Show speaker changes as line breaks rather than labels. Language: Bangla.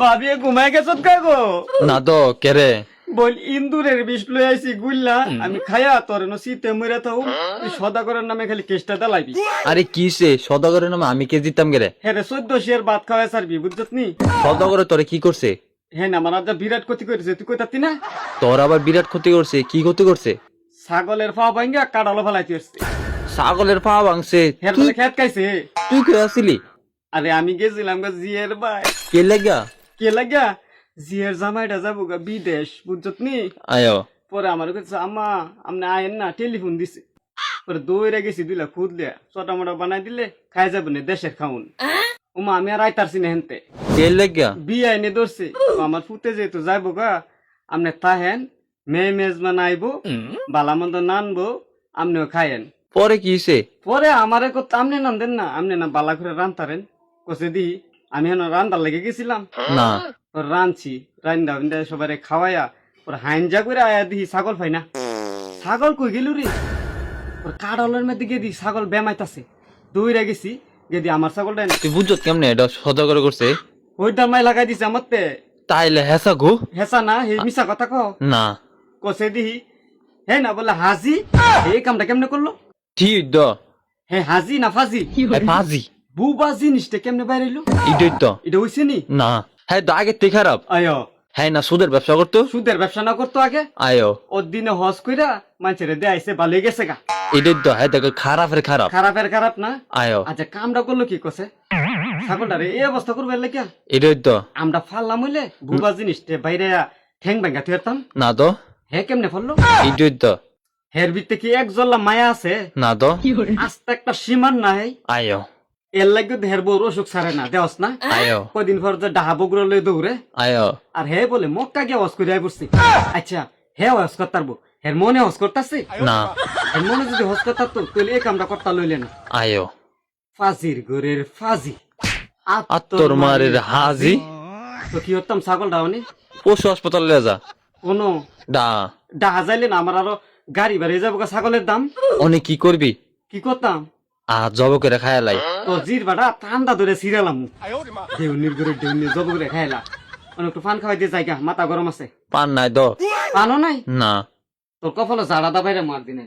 ভাবি ঘুমাই গেছ গো?
না তো কেরে
বল ইন্দুরের বিষ লই আইছি গুল্লা আমি খায়া তোর শীতে মরে থাও তুই সদাগরের নামে খালি কেষ্টা দালাইবি।
আরে কিসে সদাগরের নামে আমি কে জিতাম গেরে?
হ্যাঁ রে 14 শেয়ার ভাত খাওয়াই সারবি বুঝছত নি?
সদাগরে তোরে কি করছে?
হ্যাঁ না আমার যা বিরাট ক্ষতি করেছে তুই কইতাতি না?
তোর আবার বিরাট ক্ষতি করছে? কি ক্ষতি করছে?
ছাগলের পা ভাঙ্গা কাটালো ফেলাইতে আসছে।
ছাগলের পা ভাঙছে?
হ্যাঁ বলে খেত খাইছে।
তুই কে আসিলি?
আরে আমি গেছিলাম গা জিয়ের ভাই।
কে লাগা?
কে লাগা? জিয়ের জামাইটা যাবো গা বিদেশ বুঝছত নি?
আয়ো
পরে আমার কাছে আম্মা আপনি আয়েন না টেলিফোন দিছে। পরে দৌড়ে গেছি দিলা খুদলে চটা মোটা বানাই দিলে খাই যাবে না দেশের খাউন। ওমা আমি আর আইতারছি না হেনতে
কে লাগা?
বিয়ে এনে ধরছে আমার ফুটে যেহেতু যাইবো গা আপনি তাহেন মেয়ে মেজমান আইবো বালা মন্দ নানবো আপনিও খায়েন।
পরে কি হইছে?
পরে আমারে কত আপনি নান দেন না আপনি না বালা করে রান্তারেন কষে দি আমি হেন রান্দার লেগে গেছিলাম।
না
পরে রানছি রান্দা সবাই খাওয়াইয়া পরে হাইনজা করে আয়া দিহি ছাগল পাই না। ছাগল কই গেল রে? কাডলের মধ্যে গেদি ছাগল বেমাইতাছে দৌড়ে গেছি গেদি আমার ছাগলটা
তুই বুঝছত কেমনে এটা সদাগর করছে?
ওইটা মাই লাগাই দিছে আমার তে।
তাইলে হেসা গো?
হেসা না হে মিশা কথা কও
না
কষে দিহি হে না বলে হাজি এই কামটা কেমনে করলো?
ঠিক দ
হে হাজি না ফাজি?
ফাজি
বুবা জিনিসটা কেমনে বাইরেলো?
ইডই তো
এটা হইছে নি?
না হ্যাঁ তো আগে থেকে খারাপ।
আয়ো
হ্যাঁ না সুদের ব্যবসা করতো।
সুদের ব্যবসা না করতো আগে
আয়ো
ওর দিনে হজ কইরা মানুষের দেয়াইছে ভালোই গেছে গা।
ইডই তো হ্যাঁ দেখো খারাপের খারাপ।
খারাপের খারাপ না?
আয়ো
আচ্ছা কামটা করলো কি কছে? ছাগলটা রে এই অবস্থা করবে লেগে
ইডই তো
আমরা ফাললাম হইলে বুবা জিনিসটা বাইরে ঠেং ভাঙ্গা তুইতাম
না তো
হে কেমনে ফললো?
ইডই তো
হের ভিতরে কি এক জল্লা মায়া আছে?
না তো
আস্তে একটা সীমান নাই
আয়ো
এর লাগে হের বউর অসুখ সারে না দেওস না?
আয়ো
কদিন পর যে ডাহা বগুড়া লই দৌড়ে
আয়ো
আর হে বলে মক্কা গিয়ে হজ করে পড়ছি। আচ্ছা হে হজ করতারবো হের মনে হজ করতাছে?
না
হের মনে যদি হজ করতারতো তাহলে এই কামটা করতা লইলে না।
আয়ো
ফাজির গোরের ফাজি
আত্তর মারের হাজি।
তো কি হতাম ছাগল ডাউনি
পশু হাসপাতালে যা
কোনো
ডা
ডাহা যাইলে না আমার আরো গাড়ি বাড়িয়ে যাবো গা ছাগলের দাম।
অনেক কি করবি?
কি করতাম
জব করে খায়ালাই
তো জির বাড়া ঠান্ডা ধরে সিরালাম দেউনির করে দেউনি জব করে খাইলা অনেক একটু পান খাওয়াই দিয়ে জায়গা মাথা গরম আছে।
পান নাই দ
পানও নাই?
না
তোর কপালে জাড়া দা বাইরে মার দিনে